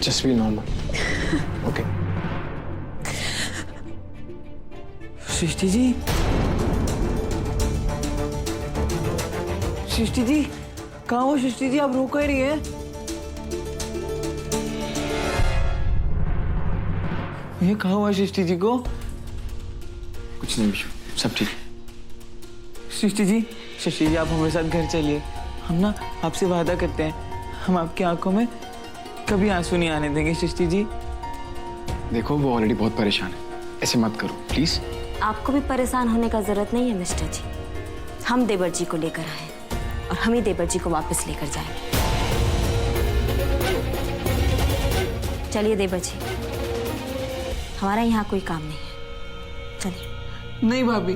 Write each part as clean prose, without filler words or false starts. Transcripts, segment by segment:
Just feel normal. Okay. Srishti ji, Srishti ji, कहाँ हो सृष्टि जी? आप रो क्यों रही है? ये कहाँ हुआ सृष्टि जी को? कुछ नहीं विशु, सब ठीक। सृष्टि जी आप हमारे साथ घर चलिए। हम ना आपसे वादा करते हैं, हम आपकी आंखों में कभी आंसू नहीं आने देंगे सृष्टि जी। देखो वो ऑलरेडी बहुत परेशान है, ऐसे मत करो प्लीज। आपको भी परेशान होने का जरूरत नहीं है मिस्टर जी। हम देवर जी को लेकर आए और हम ही देवर जी को वापस लेकर जाएंगे। चलिए देवर जी, हमारा यहाँ कोई काम नहीं है, चलिए। नहीं भाभी,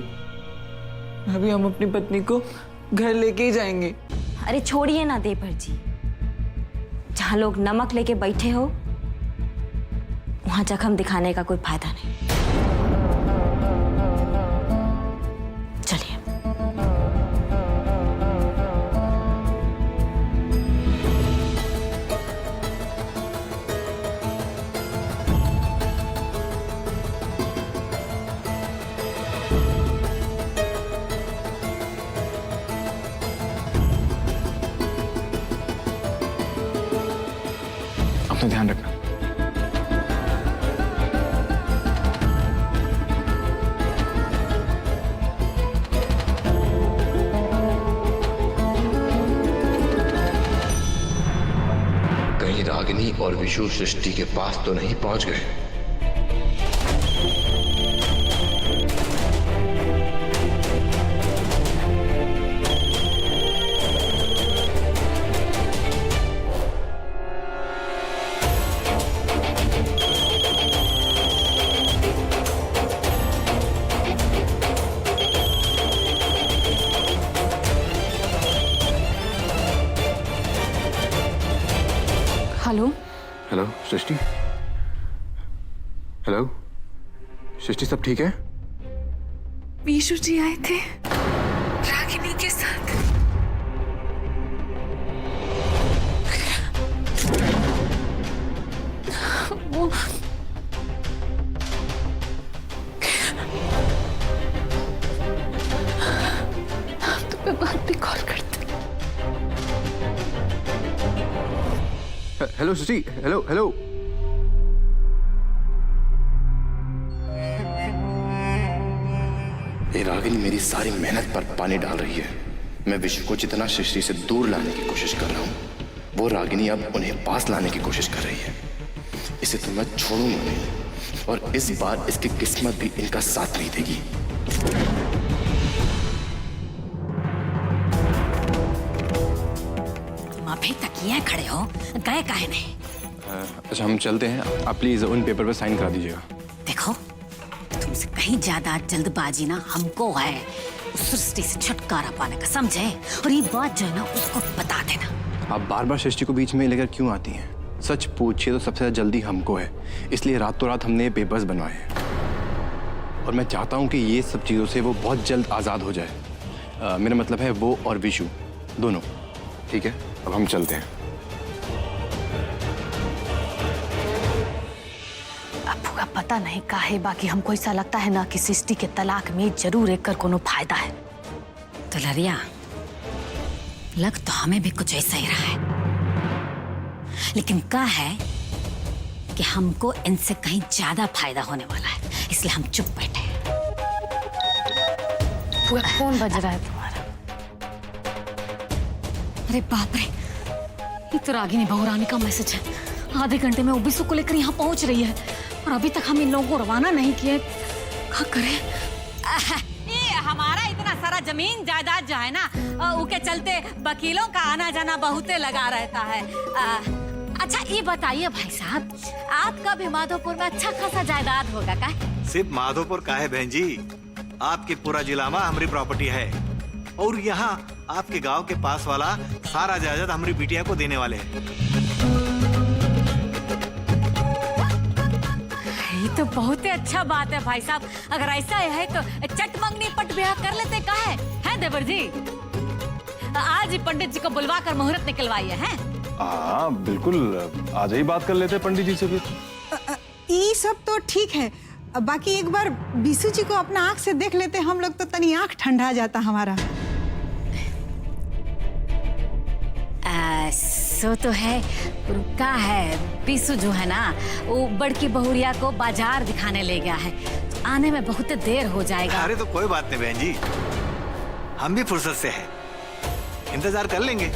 भाभी हम अपनी पत्नी को घर लेके ही जाएंगे। अरे छोड़िए ना देवर जी, जहाँ लोग नमक लेके बैठे हो वहां जख्म दिखाने का कोई फायदा नहीं। चलिए। अपना ध्यान रखना। कहीं रागिनी और विशु सृष्टि के पास तो नहीं पहुंच गए? हेलो हेलो सृष्टि। हेलो सृष्टि, सब ठीक है? विशु जी आए थे रागिनी के साथ। वो तुम्हें बाद में कॉल करते। हेलो सृष्टि, हेलो हेलो। ये रागिनी मेरी सारी मेहनत पर पानी डाल रही है। मैं विशु को जितना सृष्टि से दूर लाने की कोशिश कर रहा हूँ, वो रागिनी अब उन्हें पास लाने की कोशिश कर रही है। इसे तो मैं छोड़ूंगा नहीं, और इस बार इसकी किस्मत भी इनका साथ नहीं देगी। अभी तक ये खड़े हो, गए काहे नहीं? अच्छा हम चलते हैं, आप प्लीज उन पेपर पर साइन करा दीजिएगा। देखो, तुमसे कहीं ज्यादा जल्दबाजी ना हमको है उस सृष्टि से छुटकारा पाने का, समझे? और ये बात जो है ना उसको बता देना। आप बार बार सृष्टि को बीच में लेकर क्यों आती हैं? सच पूछिए तो सबसे ज्यादा जल्दी हमको है, इसलिए रातों रात हमने ये पेपर्स बनवाए हैं। और मैं चाहता हूँ कि ये सब चीज़ों से वो बहुत जल्द आज़ाद हो जाए। मेरा मतलब है वो और विशु दोनों। ठीक है, अब हम चलते हैं। अप्पू का पता नहीं काहे, बाकी हमको ऐसा लगता है ना कि सृष्टि के तलाक में जरूर एक कर कोनो फायदा है। तो लरिया, लग तो हमें भी कुछ ऐसा ही रहा है, लेकिन क्या है कि हमको इनसे कहीं ज्यादा फायदा होने वाला है, इसलिए हम चुप बैठे हैं। फोन बज रहा है तुम्हारा। अरे बाप रे, ये तो रागिनी बहुरानी का मैसेज है। आधे घंटे में ओबिसु को लेकर यहाँ पहुंच रही है और अभी तक हम इन लोगों को रवाना नहीं किए। क्या करें? ये हमारा इतना सारा जमीन जायदाद जो है ना, उसके चलते वकीलों का आना जाना बहुते लगा रहता है। अच्छा ये बताइए भाई साहब, आपका भी माधोपुर में अच्छा खासा जायदाद होगा क्या? सिर्फ माधोपुर का है बहन जी, आपके पूरा जिला में हमारी प्रॉपर्टी है, और यहाँ आपके गांव के पास वाला सारा जायदाद हमारी बिटिया को देने वाले हैं। ये तो बहुत ही अच्छा बात है भाई साहब। अगर ऐसा है तो चट मंगनी पट ब्याह कर लेते काहे? हैं देवर जी? आज ही पंडित जी को बुलवा कर मुहूर्त निकलवाइए हैं। हाँ बिल्कुल, आज ही बात कर लेते पंडित जी से भी। ये सब तो ठीक है, बाकी एक बार बीसू जी को अपना आंख से देख लेते हम लोग तो तनी आंख ठंडा जाता हमारा। सो तो है, का है बीसू जो है ना, वो बड़की बहुरिया को बाजार दिखाने ले गया है, तो आने में बहुत देर हो जाएगा। अरे तो कोई बात नहीं बहन जी, हम भी फुर्सत से हैं, इंतजार कर लेंगे।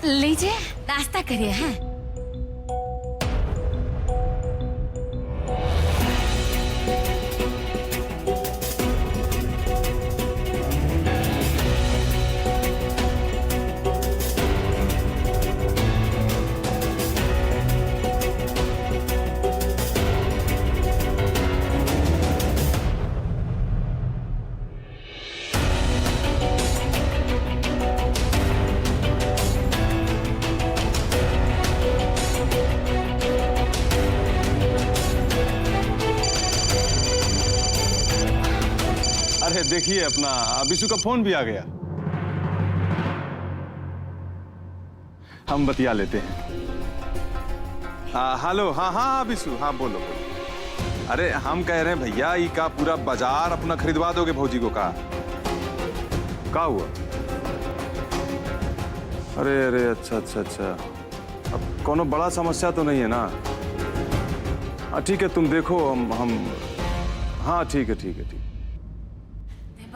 लीजिए नाश्ता करिए। हैं अरे देखिए अपना बिशु का फोन भी आ गया, हम बतिया लेते हैं। हेलो, हाँ हाँ हाँ बिशु, हाँ बोलो बोलो। अरे हम कह रहे हैं भैया, ये का पूरा बाजार अपना खरीदवा दोगे भौजी को? का हुआ? अरे अरे अच्छा अच्छा अच्छा, अब कोनो बड़ा समस्या तो नहीं है ना? हाँ ठीक है, तुम देखो, हम हाँ ठीक है ठीक है ठीक।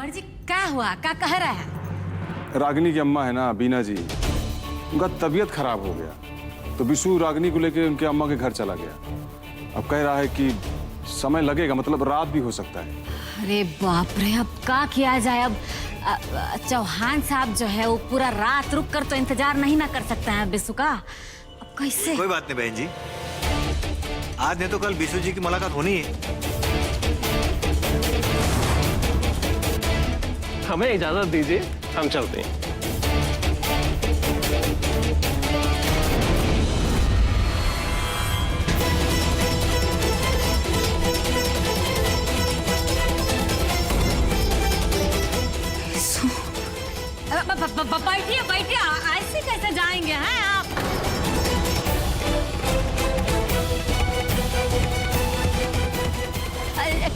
जी क्या हुआ, क्या कह रहा है? रागिनी की अम्मा है ना बीना जी, उनका तबीयत खराब हो गया, तो बिशु रागिनी को लेके उनके अम्मा के घर चला गया। अब कह रहा है कि समय लगेगा, मतलब रात भी हो सकता है। अरे बाप रे, अब क्या किया जाए? अब चौहान साहब जो है वो पूरा रात रुक कर तो इंतजार नहीं ना कर सकते हैं बिशु का, अब कैसे? कोई बात नहीं बहन जी, आज नहीं तो कल बिशु जी की मुलाकात होनी है। हमें इजाजत दीजिए, हम चलते हैं। बैठिए बैठिए, ऐसे कैसे जाएंगे हैं आप?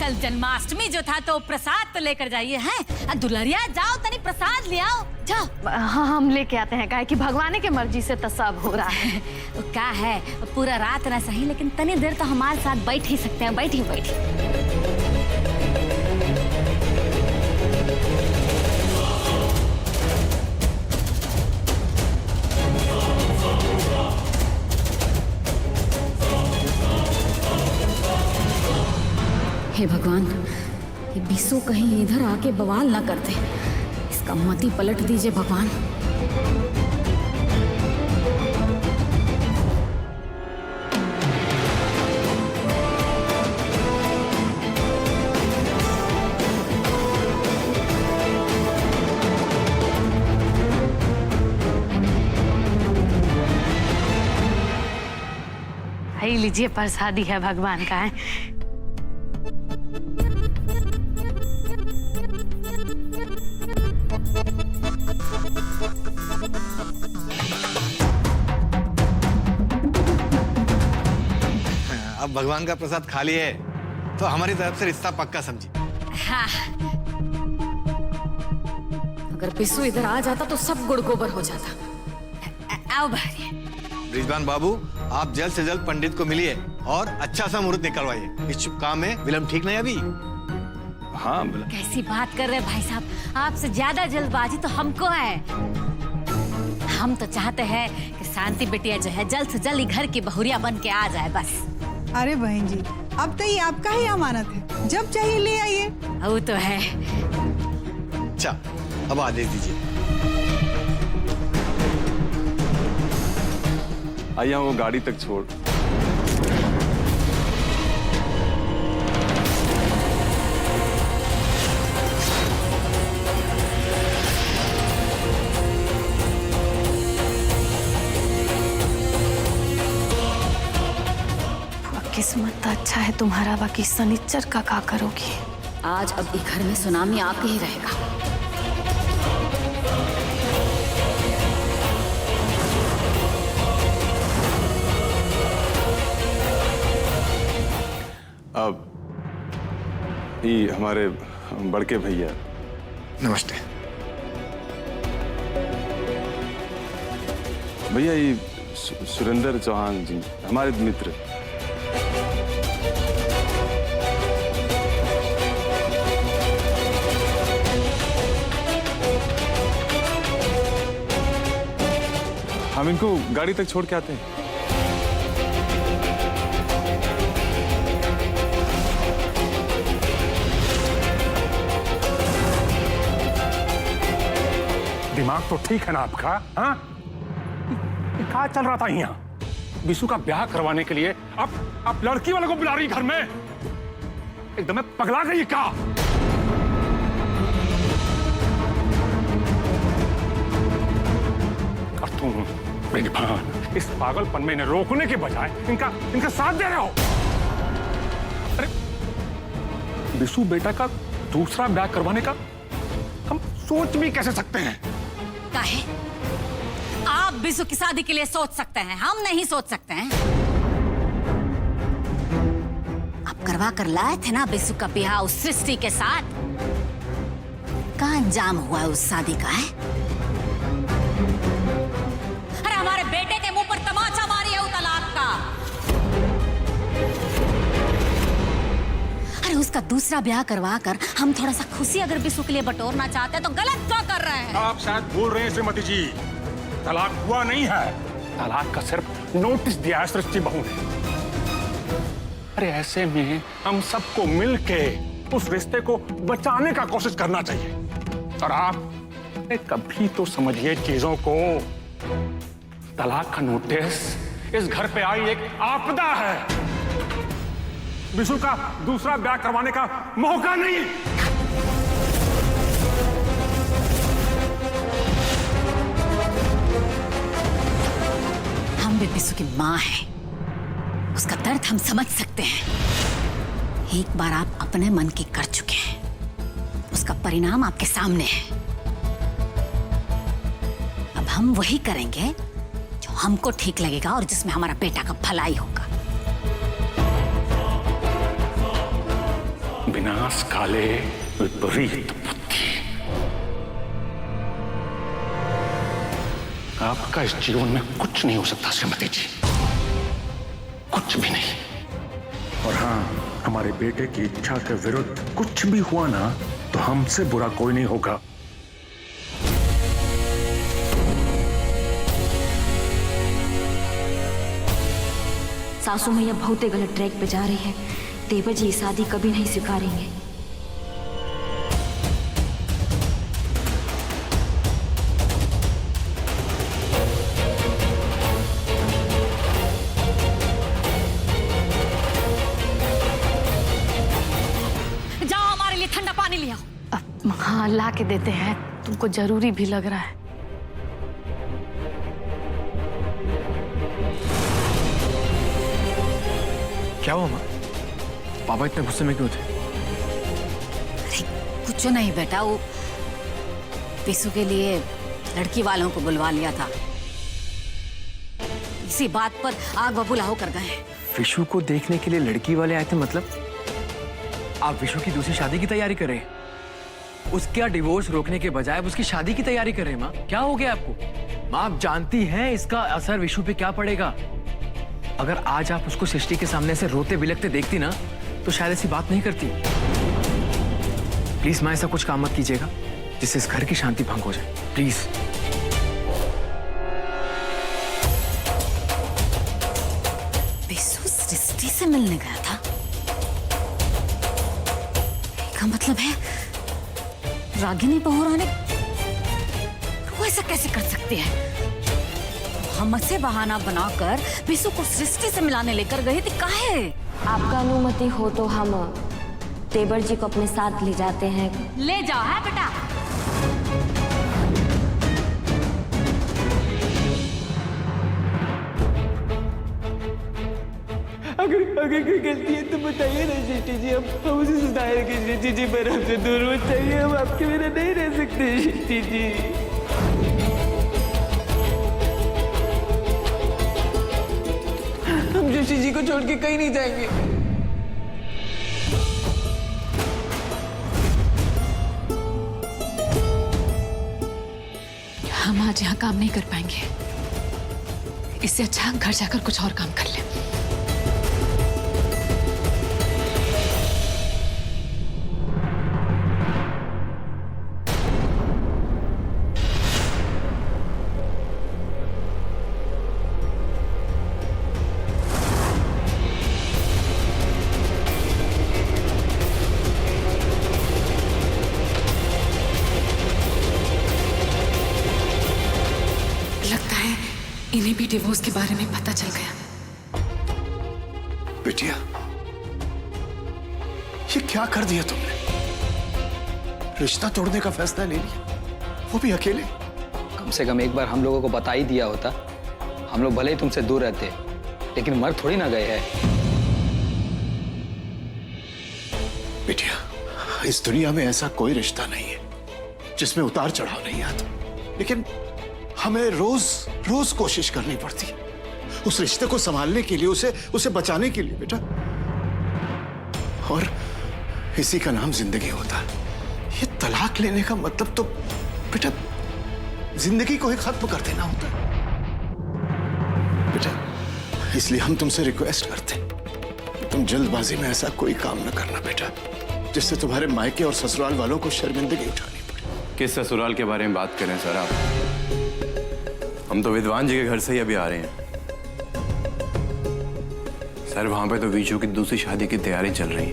कल जन्माष्टमी जो था तो प्रसाद तो लेकर जाइए। हैं दुलरिया, जाओ तनी प्रसाद ले आओ, जाओ। हाँ हम लेके आते हैं, काहे कि भगवान के मर्जी से तो सब हो रहा है। तो क्या है, पूरा रात ना सही लेकिन तनी देर तो हमारे साथ बैठ ही सकते हैं। बैठिए बैठिए। हे भगवान, ये बिशु कहीं इधर आके बवाल ना कर दे, इसका मति पलट दीजिए भगवान। भाई लीजिए, प्रसादी है भगवान का है। अब भगवान का प्रसाद खा लिए तो हमारी तरफ से रिश्ता पक्का समझी। हाँ। अगर बिशु इधर आ जाता तो सब गुड़ गोबर हो जाता। आओ भाई। रिजवान बाबू, आप जल्द से जल्द पंडित को मिलिए और अच्छा सा मुहूर्त निकलवाइए। इस शुभ काम में विलम्ब ठीक नहीं अभी। हाँ कैसी बात कर रहे हैं भाई साहब, आपसे ज्यादा जल्दबाजी तो हमको है। हम तो चाहते हैं कि शांति बिटिया जो है जल्द से जल्द घर की बहुरिया बन के आ जाए बस। अरे बहन जी, अब तो ये आपका ही अमानत है, जब चाहिए ले आइए। वो तो है। अच्छा, अब आदेश दीजिए। आइए वो गाड़ी तक छोड़। तो अच्छा है तुम्हारा, बाकी सनिच्चर का करोगी? आज अब इस घर में सुनामी आके ही रहेगा। अब ये हमारे बड़के भैया। नमस्ते भैया, ये सुरेंद्र चौहान जी हमारे मित्र। हम इनको गाड़ी तक छोड़ के आते हैं। दिमाग तो ठीक है ना आपका? हाँ, क्या चल रहा था यहाँ? विशु का ब्याह करवाने के लिए आप लड़की वाले को बुला रही घर में? एकदम मैं पगला गई क्या? और तुम बेईमान इस पागलपन में इन्हें रोकने के बजाय इनका साथ दे रहे हो। अरे विशु बेटा का दूसरा ब्याह करवाने का हम सोच भी कैसे सकते हैं? काहे? आप बिसु की शादी के लिए सोच सकते हैं, हम नहीं सोच सकते हैं। आप करवा कर लाए थे ना बिसु का ब्याह उस सृष्टि के साथ। कहाँ अंजाम हुआ है उस शादी का? है अरे हमारे बेटे के मुंह पर तमाचा मारी है वो तलाक का। अरे उसका दूसरा ब्याह करवा कर हम थोड़ा सा खुशी अगर बिसु के लिए बटोरना चाहते हैं तो गलत क्या कर रहे हैं? आप शायद भूल रहे हैं श्रीमती जी, तलाक हुआ नहीं है। तलाक का सिर्फ नोटिस दिया है सृष्टि बहू ने। अरे ऐसे में हम सबको मिलके उस रिश्ते को बचाने का कोशिश करना चाहिए। और आप कभी तो समझिए चीजों को। तलाक का नोटिस इस घर पे आई एक आपदा है, विशु का दूसरा ब्याह करवाने का मौका नहीं। हम भी विशु की मां हैं, उसका दर्द हम समझ सकते हैं। एक बार आप अपने मन की कर चुके हैं, उसका परिणाम आपके सामने है। अब हम वही करेंगे जो हमको ठीक लगेगा और जिसमें हमारा बेटा का भलाई होगा। विनाश काले विपरीत बुद्धि। आपका इस जीवन में कुछ नहीं हो सकता श्रीमती जी, कुछ भी नहीं। और हाँ, हमारे बेटे की इच्छा के विरुद्ध कुछ भी हुआ ना तो हमसे बुरा कोई नहीं होगा। सासू मैया बहुत ही गलत ट्रैक पे जा रही है। देवर जी शादी कभी नहीं स्वीकारेंगे। जाओ हमारे लिए ठंडा पानी ले आओ। हाँ, ला के देते हैं, तुमको जरूरी भी लग रहा है। क्या हुआ माँ? पापा इतने गुस्से में क्यों थे? अरे कुछ नहीं बेटा, वो विशु के लिए लड़की वालों को बुलवा लिया था। इसी बात पर आग बबूला होकर गए। विशु को देखने के लिए लड़की वाले आए थे? मतलब आप विशु की दूसरी शादी की तैयारी कर रहे हैं? उसका डिवोर्स रोकने के बजाय उसकी शादी की तैयारी कर रहे हैं। माँ, क्या हो गया आपको? माँ, आप जानती हैं इसका असर विशु पे क्या पड़ेगा। अगर आज आप उसको सृष्टि के सामने से रोते बिलखते देखती ना तो शायद ऐसी बात नहीं करती। प्लीज माँ, ऐसा कुछ काम मत कीजिएगा जिससे इस घर की शांति भंग हो जाए, प्लीज। विशु सृष्टि से मिलने गया था? इसका मतलब है रागिनी बहू रानी वो ऐसा कैसे कर सकती है? हमसे बहाना बनाकर विशु को सृष्टि से मिलाने लेकर गई थी। काहे? आपका अनुमति हो तो हम देवर जी को अपने साथ ले जाते हैं। ले जाओ है बेटा। अगर कोई गलती है तो बताइए ना सृष्टि जी, हम उसे सुधारेंगे सृष्टि जी, पर हमसे दूर मत जाइए, हम आपके बिना नहीं रह सकते सृष्टि जी। हम सृष्टि जी को छोड़ के कहीं नहीं जाएंगे। हम आज यहाँ काम नहीं कर पाएंगे, इससे अच्छा घर जाकर कुछ और काम कर लें। लगता है इन्हें भी डिवोर्स के बारे में पता चल गया। बिटिया, ये क्या कर दिया तुमने? रिश्ता तोड़ने का फैसला ले लिया, वो भी अकेले। कम से कम एक बार हम लोगों को बता ही दिया होता, हम लोग भले ही तुमसे दूर रहते, लेकिन मर थोड़ी ना गए हैं। बिटिया, इस दुनिया में ऐसा कोई रिश्ता नहीं है जिसमें उतार चढ़ाव नहीं आता, लेकिन हमें रोज रोज कोशिश करनी पड़ती है उस रिश्ते को संभालने के लिए, उसे बचाने के लिए बेटा। और इसी का नाम जिंदगी होता है। ये तलाक लेने का मतलब तो बेटा जिंदगी को ही खत्म कर देना होता है बेटा। इसलिए हम तुमसे रिक्वेस्ट करते हैं, तुम जल्दबाजी में ऐसा कोई काम न करना बेटा, जिससे तुम्हारे मायके और ससुराल वालों को शर्मिंदगी उठानी पड़े। किस ससुराल के बारे में बात करें सर आप? हम तो विद्वान जी के घर से ही अभी आ रहे हैं सर। वहां पे तो वीशु की दूसरी शादी की तैयारी चल रही है।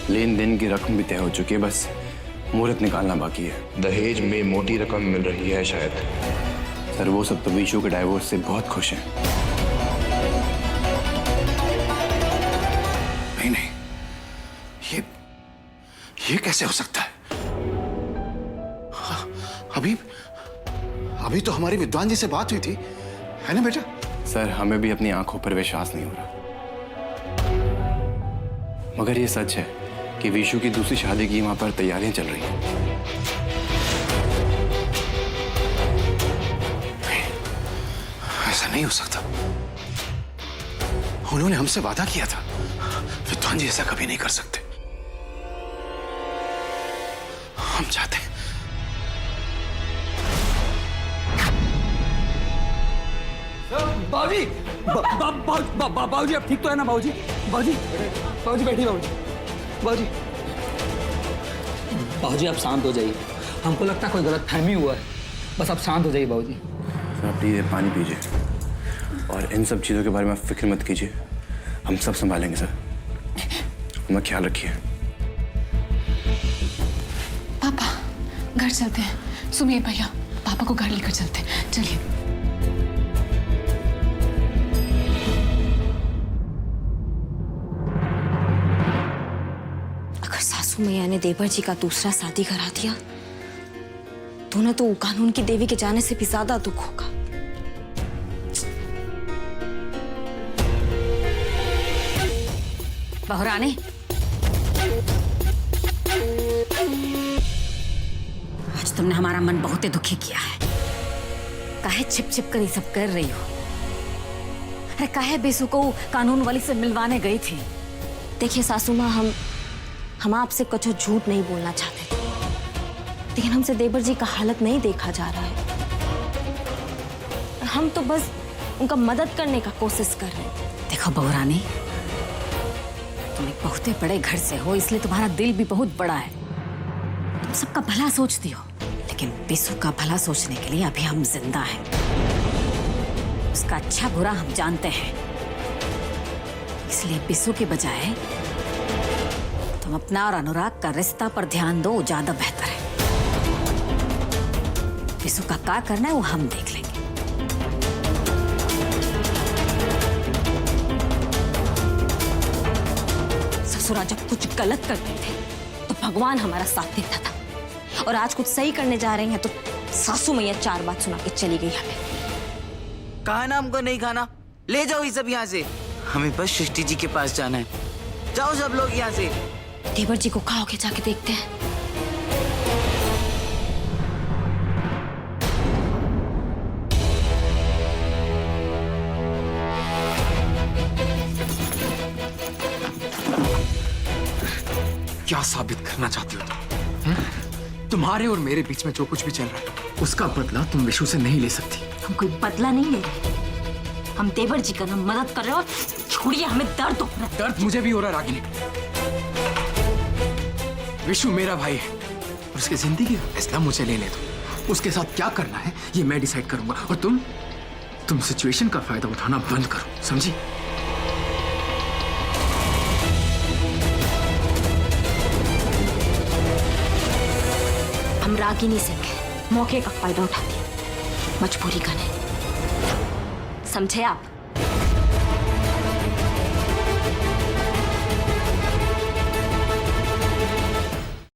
लेन देन की रकम भी तय हो चुकी है, बस मुहूर्त निकालना बाकी है। दहेज में मोटी रकम मिल रही है शायद। सर वो सब तो वीशु के डाइवोर्स से बहुत खुश हैं। नहीं, ये कैसे हो सकता है? अभी तो हमारी विद्वान जी से बात हुई थी, है ना बेटा? सर हमें भी अपनी आंखों पर विश्वास नहीं हो रहा, मगर ये सच है कि वीशु की दूसरी शादी की वहां पर तैयारियां चल रही हैं। ऐसा नहीं हो सकता। उन्होंने हमसे वादा किया था, विद्वान जी ऐसा कभी नहीं कर सकते। हम चाहते हैं बाबूजी, बाबूजी आप ठीक तो है ना बाबूजी? बाबूजी बैठिए बाबूजी। बाबूजी आप शांत हो जाइए, हमको लगता है कोई गलत फहमी हुआ है, बस आप शांत हो जाइए बाबूजी। सर प्लीज पानी पीजिए और इन सब चीज़ों के बारे में फिक्र मत कीजिए, हम सब संभालेंगे सर। अपना ख्याल रखिए। पापा घर चलते हैं। सुनिए भैया, पापा को घर लेकर चलते हैं, चलिए। अगर सासू मैया ने देवर जी का दूसरा शादी करा दिया तो उन्हें तो कानून की देवी के जाने से भी ज्यादा दुख होगा। बहुरानी, आज तुमने हमारा मन बहुत ही दुखी किया है। काहे छिप छिप कर ये सब कर रही हो? अरे काहे बेसु को कानून वाली से मिलवाने गई थी? देखिए सासू माँ, हम आपसे कुछ झूठ नहीं बोलना चाहते थे, लेकिन हमसे देवर जी का हालत नहीं देखा जा रहा है। हम तो बस उनका मदद करने का कोशिश कर रहे थे। देखो बहुरानी, तुम एक बहुत ही बड़े घर से हो, इसलिए तुम्हारा दिल भी बहुत बड़ा है। तुम सबका भला सोचती हो, लेकिन बिसु का भला सोचने के लिए अभी हम जिंदा हैं। उसका अच्छा बुरा हम जानते हैं, इसलिए बिसु के बजाय तुम अपना और अनुराग का रिश्ता पर ध्यान दो, ज्यादा बेहतर है। बिसु का क्या करना है वो हम देख लेंगे। ससुरा जब कुछ गलत करते थे तो भगवान हमारा साथ देता था, और आज कुछ सही करने जा रहे हैं तो सासू मैया 4 बात सुना के चली गई हमें। कहा ना हमको नहीं खाना, ले जाओ ये सब यहाँ से। हमें बस सृष्टि जी के पास जाना है। जाओ सब लोग यहाँ से। देवर जी को खाओगे, जाके देखते हैं। क्या साबित करना चाहती हो तुम? तुम्हारे और मेरे बीच में जो कुछ भी चल रहा है उसका बदला तुम विशु से नहीं ले सकती। हम कोई बदला नहीं ले रहे, हम देवर जी का ना मदद कर रहे हो। छोड़िए, हमें दर्द हो रहा है। दर्द मुझे भी हो रहा है रागिनी। विशु मेरा भाई है और उसकी जिंदगी का फैसला मुझे लेने दो। उसके साथ क्या करना है ये मैं डिसाइड करूंगा और तुम सिचुएशन का फायदा उठाना बंद करो, समझी? हम रागिनी सिंह मौके का फायदा उठाते हैं, मजबूरी का नहीं, समझे आप?